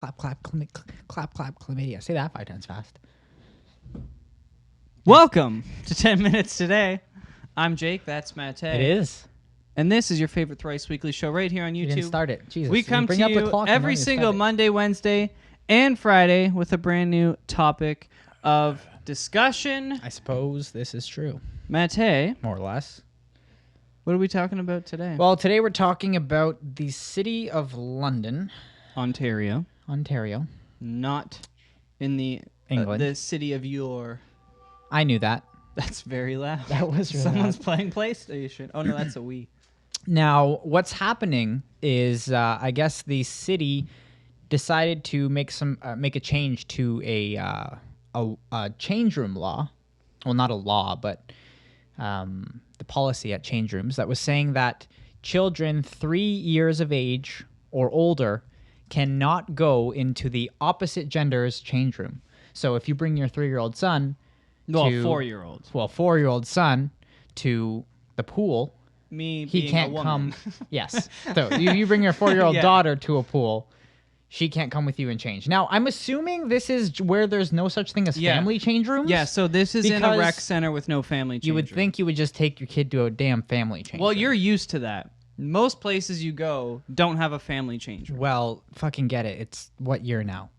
Clap, chlamydia. Say that 5 times fast. Welcome to 10 Minutes Today. I'm Jake, that's Matej. It is. And this is your favorite thrice weekly show right here on YouTube. You didn't start it. Jesus. We come to you every single Monday, Wednesday, and Friday with a brand new topic of discussion. I suppose this is true. Matej, More or less. what are we talking about today? Well, today we're talking about the city of London, Ontario. Not in the England. The city of York. I knew that. That's very loud. That was really Someone's loud. playing PlayStation. Oh, no, that's a Wii. Now, what's happening is, I guess the city decided to make a change to a changeroom law. Well, not a law, but the policy at changerooms that was saying that children 3 years of age or older cannot go into the opposite gender's changeroom. So if you bring your 3-year-old son, Well, 4-year-olds. 4-year-old son to the pool, Me he being can't a woman. come. Yes. So you bring your 4-year-old Yeah. daughter to a pool, she can't come with you and change. Now, I'm assuming this is where there's no such thing as family change rooms. Yeah, so this is in a Because rec center with no family change You would room. think you would just take your kid to a damn family change Well, room. you're used to that. Most places you go don't have a family change room. Well, fucking get it. It's what year now?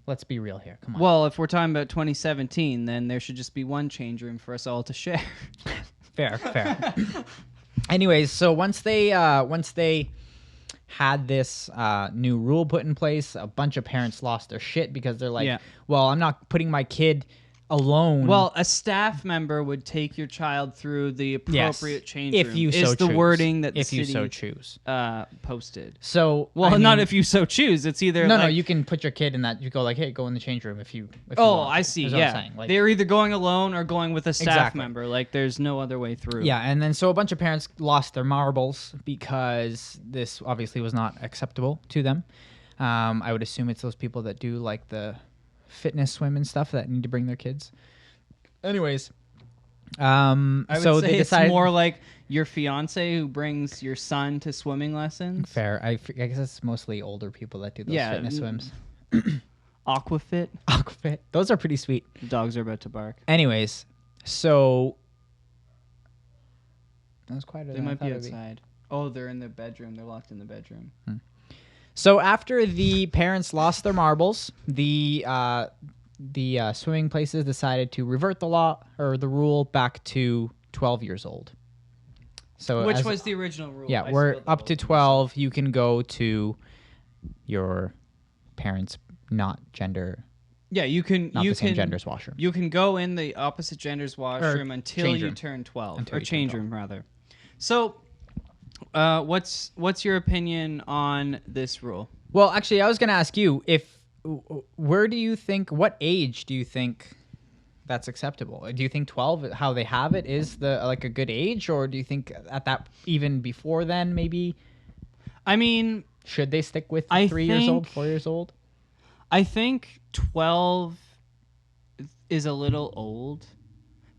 Let's be real here. Come on. Well, if we're talking about 2017, then there should just be one change room for us all to share. Fair. Anyways, so once they had this new rule put in place, a bunch of parents lost their shit because they're like, Yeah. well, I'm not putting my kid alone. Well, a staff member would take your child through the appropriate change room. if you is so the choose. wording that the if you city so choose. posted. So Well, I not mean- if you so choose. It's either No, like, no, you can put your kid in that. You go like, hey, go in the change room if you. Oh, want I to, see. is what I'm Yeah, saying. Like, they're either going alone or going with a staff Exactly. member. Like, there's no other way through. yeah, and then so a bunch of parents lost their marbles because this obviously was not acceptable to them. I would assume it's those people that do like the fitness swim and stuff that need to bring their kids. Anyways, I would so say they decided it's more like your fiance who brings your son to swimming lessons. fair. I guess it's mostly older people that do those Yeah, fitness swims. Aquafit. Aquafit. Those are pretty sweet. The dogs are about to bark. Anyways, so that was quieter They than I might thought be it'd outside. Oh, they're in their bedroom. They're locked in the bedroom. So after the parents lost their marbles, the swimming places decided to revert the law or the rule back to 12 years old. So Which was the original rule. yeah, I we're spilled the up whole to thing. 12. You can go to your parents' not Yeah, you can. the you same can, gender's washroom. You can go in the opposite gender's washroom until change you room. turn 12, Until or you turn change 12. room rather. So, what's your opinion on this rule? Well, actually, I was going to ask you what age do you think that's acceptable? Do you think 12, how they have it, is a good age, or do you think at that even before then maybe I mean, should they stick with I 3 years old, think- 4 years old? I think 12 is a little old.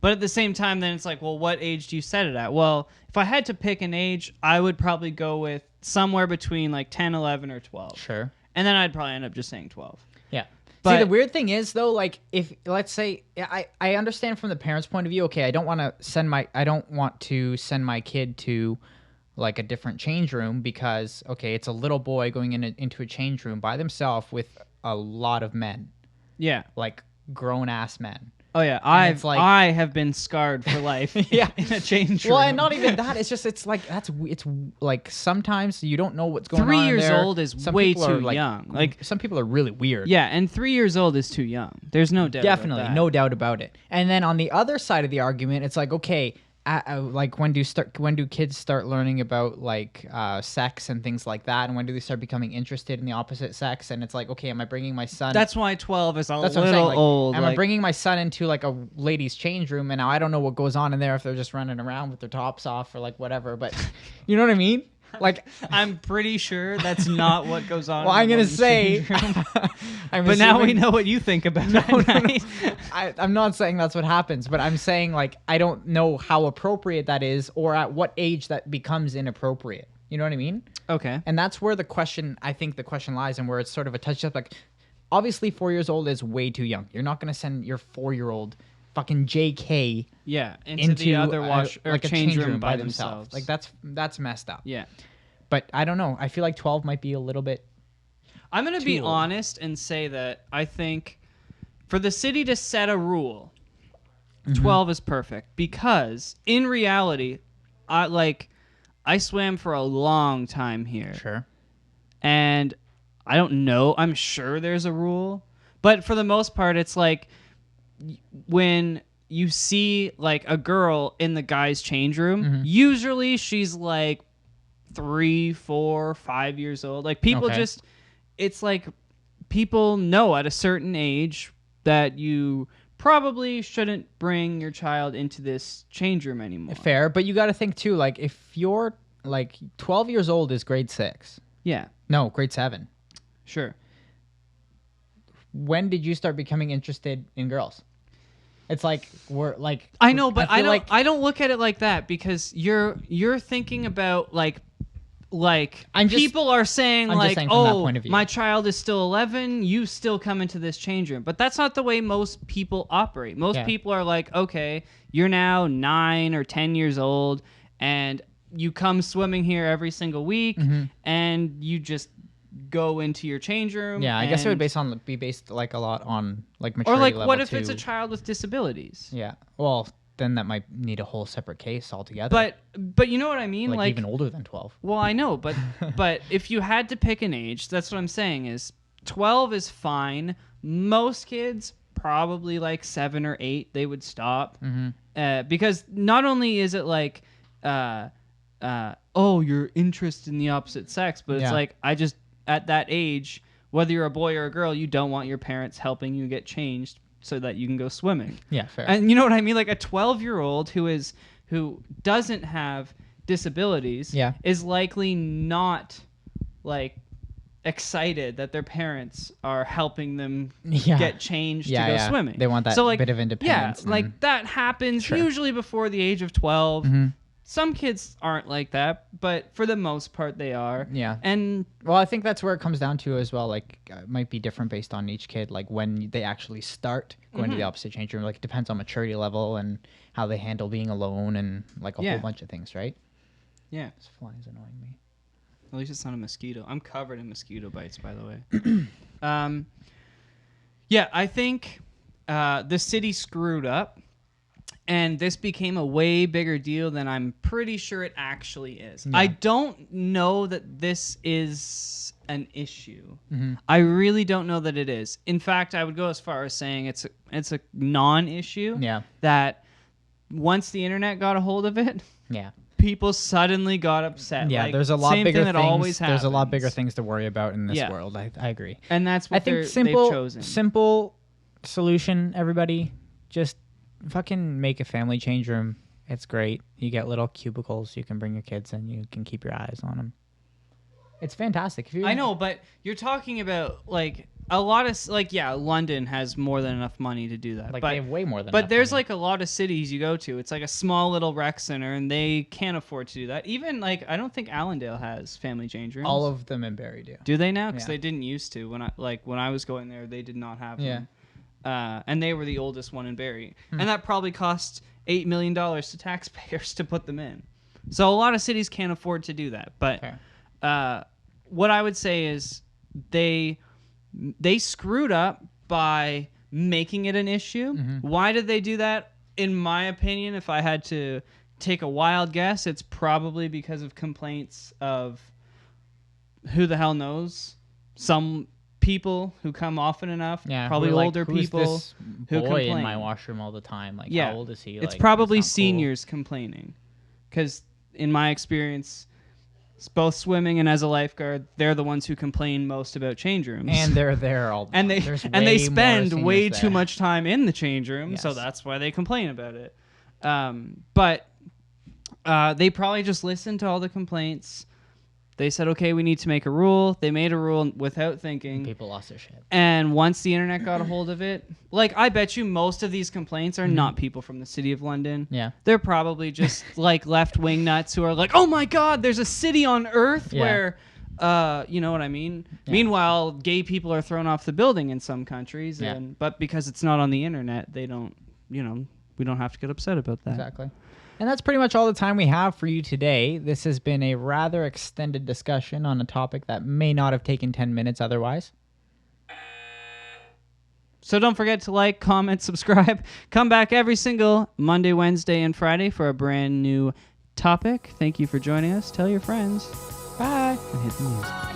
But at the same time, then it's like, well, what age do you set it at? Well, if I had to pick an age, I would probably go with somewhere between like 10, 11, or 12. Sure. And then I'd probably end up just saying 12. Yeah. But- See, the weird thing is though, like if let's say I understand from the parents' point of view, okay, I don't want to send my kid to like a different change room because okay, it's a little boy going into a change room by themselves with a lot of men, Yeah. like grown ass men. Oh, yeah. it's like- I have been scarred for life Yeah. in a change room. Well, and not even that. It's like it's like sometimes you don't know what's going on. 3 in years there. old is Some way people are, too young. Like, some people are really weird. yeah, and 3 years old is too young. There's no doubt. Definitely, about that. no doubt about it. And then on the other side of the argument, it's like, okay, like when do kids start learning about like sex and things like that, and when do they start becoming interested in the opposite sex? And it's like, okay, am I bringing my son? That's why 12 is a That's what I'm saying. little Like, old. am I like- bringing my son into like a ladies' change room, and now I don't know what goes on in there if they're just running around with their tops off or like whatever. But you know what I mean? Like, I'm pretty sure that's not what goes on. well, in I'm the gonna women's say, change room. I'm But now we assuming- know what you think about that. Right? I'm not saying that's what happens, but I'm saying like I don't know how appropriate that is or at what age that becomes inappropriate. You know what I mean? Okay. And that's where I think the question lies, and where it's sort of a touch up. Like, obviously, 4 years old is way too young. You're not going to send your 4-year-old fucking JK Yeah, into the other like a change room by themselves. Like that's messed up. Yeah. But I don't know. I feel like 12 might be a little bit. I'm going to be old. honest and say that I think for the city to set a rule, 12 is perfect, because in reality, I swam for a long time here. Sure. And I don't know. I'm sure there's a rule. But for the most part, it's like when you see like a girl in the guy's change room, usually she's like 3, 4, 5 years old. Like people it's like people know at a certain age that you probably shouldn't bring your child into this change room anymore. Fair, but you got to think too. Like if you're like 12 years old is grade 6. Yeah. No, grade 7. Sure. When did you start becoming interested in girls? It's like we're like I know, but I don't look at it like that, because you're thinking about people are saying I'm just saying from that point of view. My child is still 11, you still come into this change room. But that's not the way most people operate. Most people are like, okay, you're now 9 or 10 years old, and you come swimming here every single week, and you just go into your change room. Yeah, I guess it would be based like a lot on like maturity or like level what if too. it's a child with disabilities? Yeah, well then that might need a whole separate case altogether. But you know what I mean? Like even older than 12. Well, I know, but but if you had to pick an age, that's what I'm saying is 12 is fine. Most kids probably like 7 or 8 they would stop, because not only is it like you're interested in the opposite sex, but it's like I just at that age, whether you're a boy or a girl, you don't want your parents helping you get changed so that you can go swimming. Yeah, fair. And you know what I mean? Like a 12-year-old who doesn't have disabilities is likely not like excited that their parents are helping them get changed to go swimming. They want that bit of independence. Yeah, like that happens usually before the age of 12. Some kids aren't like that, but for the most part they are. Yeah. And well, I think that's where it comes down to as well. Like it might be different based on each kid, like when they actually start going to the opposite change room. Like it depends on maturity level and how they handle being alone and like a whole bunch of things, right? Yeah. This fly is annoying me. At least it's not a mosquito. I'm covered in mosquito bites, by the way. Yeah, I think the city screwed up. And this became a way bigger deal than I'm pretty sure it actually is. Yeah. I don't know that this is an issue. I really don't know that it is. In fact, I would go as far as saying it's a non-issue. Yeah. That once the internet got a hold of it, people suddenly got upset. Yeah, like, there's a lot bigger things. Always there's a lot bigger things to worry about in this world. I agree. And that's what they've chosen. Simple solution, everybody. Just fucking make a family change room. It's great. You get little cubicles. You can bring your kids in. You can keep your eyes on them. It's fantastic. I know, but you're talking about like a lot of London has more than enough money to do that. Like they have way more than. But there's money. Like a lot of cities you go to. It's like a small little rec center, and they can't afford to do that. Even like I don't think Allendale has family change rooms. All of them in Barrie do. Do they now? Because they didn't used to. When I was going there, they did not have them. And they were the oldest one in Barrie. And that probably cost $8 million to taxpayers to put them in. So a lot of cities can't afford to do that. But what I would say is they screwed up by making it an issue. Why did they do that? In my opinion, if I had to take a wild guess, it's probably because of complaints of who the hell knows. Some people who come often enough, probably older people who complain. In my washroom all the time. Like, how old is he? It's probably seniors complaining, because in my experience, both swimming and as a lifeguard, they're the ones who complain most about change rooms, and they're there all the time. And they spend way too much time in the change room, so that's why they complain about it. But they probably just listened to all the complaints, They said, okay, we need to make a rule. They made a rule without thinking. People lost their shit. And once the internet got a hold of it, like, I bet you most of these complaints are not people from the city of London. Yeah. They're probably just like left-wing nuts who are like, oh my God, there's a city on Earth where, you know what I mean? Yeah. Meanwhile, gay people are thrown off the building in some countries. But because it's not on the internet, they don't, you know, we don't have to get upset about that. Exactly. And that's pretty much all the time we have for you today. This has been a rather extended discussion on a topic that may not have taken 10 minutes otherwise. So don't forget to like, comment, subscribe. Come back every single Monday, Wednesday, and Friday for a brand new topic. Thank you for joining us. Tell your friends. Bye. And hit the music.